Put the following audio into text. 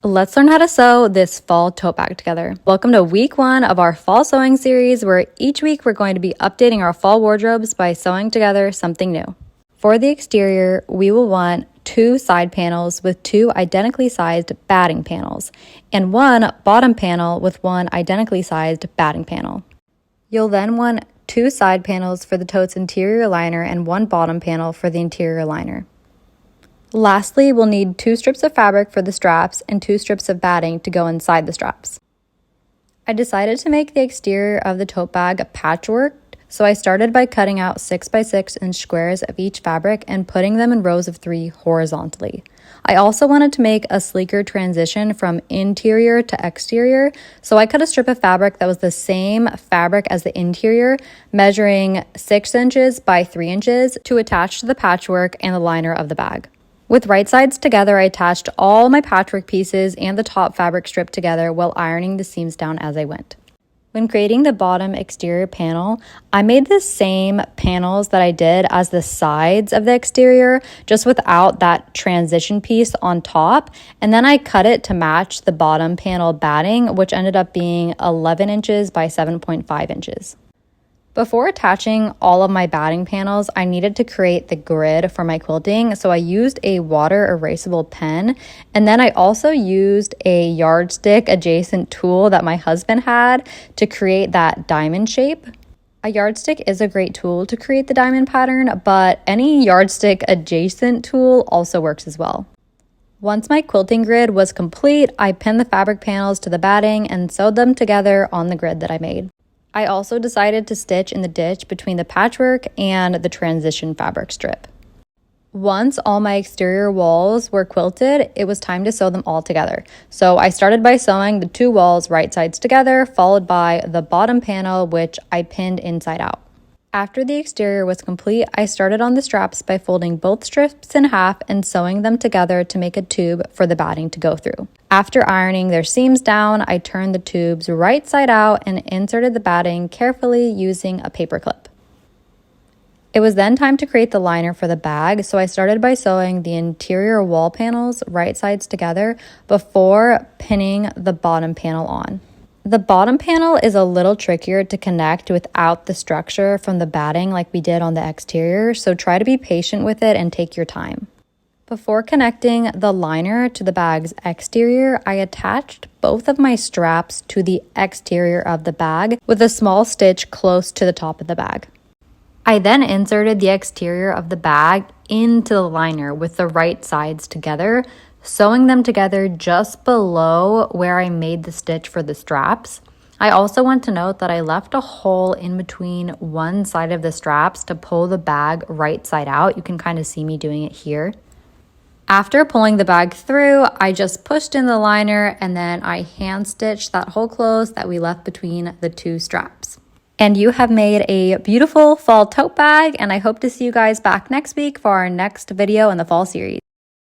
Let's learn how to sew this fall tote bag together. Welcome to week 1 of our fall sewing series, where each week we're going to be updating our fall wardrobes by sewing together something new. For the exterior, we will want 2 side panels with 2 identically sized batting panels, and 1 bottom panel with 1 identically sized batting panel. You'll then want 2 side panels for the tote's interior liner and 1 bottom panel for the interior liner. Lastly, we'll need 2 strips of fabric for the straps and 2 strips of batting to go inside the straps. I decided to make the exterior of the tote bag patchwork, so I started by cutting out 6 by 6 inch squares of each fabric and putting them in rows of 3 horizontally. I also wanted to make a sleeker transition from interior to exterior, so I cut a strip of fabric that was the same fabric as the interior, measuring 6 inches by 3 inches to attach to the patchwork and the liner of the bag. With right sides together, I attached all my patchwork pieces and the top fabric strip together while ironing the seams down as I went. When creating the bottom exterior panel, I made the same panels that I did as the sides of the exterior, just without that transition piece on top, and then I cut it to match the bottom panel batting, which ended up being 11 inches by 7.5 inches. Before attaching all of my batting panels, I needed to create the grid for my quilting, so I used a water erasable pen, and then I also used a yardstick adjacent tool that my husband had to create that diamond shape. A yardstick is a great tool to create the diamond pattern, but any yardstick adjacent tool also works as well. Once my quilting grid was complete, I pinned the fabric panels to the batting and sewed them together on the grid that I made. I also decided to stitch in the ditch between the patchwork and the transition fabric strip. Once all my exterior walls were quilted, it was time to sew them all together. So I started by sewing the 2 walls right sides together, followed by the bottom panel, which I pinned inside out. After the exterior was complete, I started on the straps by folding both strips in half and sewing them together to make a tube for the batting to go through. After ironing their seams down, I turned the tubes right side out and inserted the batting carefully using a paper clip. It was then time to create the liner for the bag, so I started by sewing the interior wall panels right sides together before pinning the bottom panel on. The bottom panel is a little trickier to connect without the structure from the batting like we did on the exterior, so try to be patient with it and take your time. Before connecting the liner to the bag's exterior, I attached both of my straps to the exterior of the bag with a small stitch close to the top of the bag. I then inserted the exterior of the bag into the liner with the right sides together, sewing them together just below where I made the stitch for the straps. I also want to note that I left a hole in between one side of the straps to pull the bag right side out. You can kind of see me doing it here. After pulling the bag through, I just pushed in the liner and then I hand stitched that hole closed that we left between the 2 straps. And you have made a beautiful fall tote bag, and I hope to see you guys back next week for our next video in the fall series.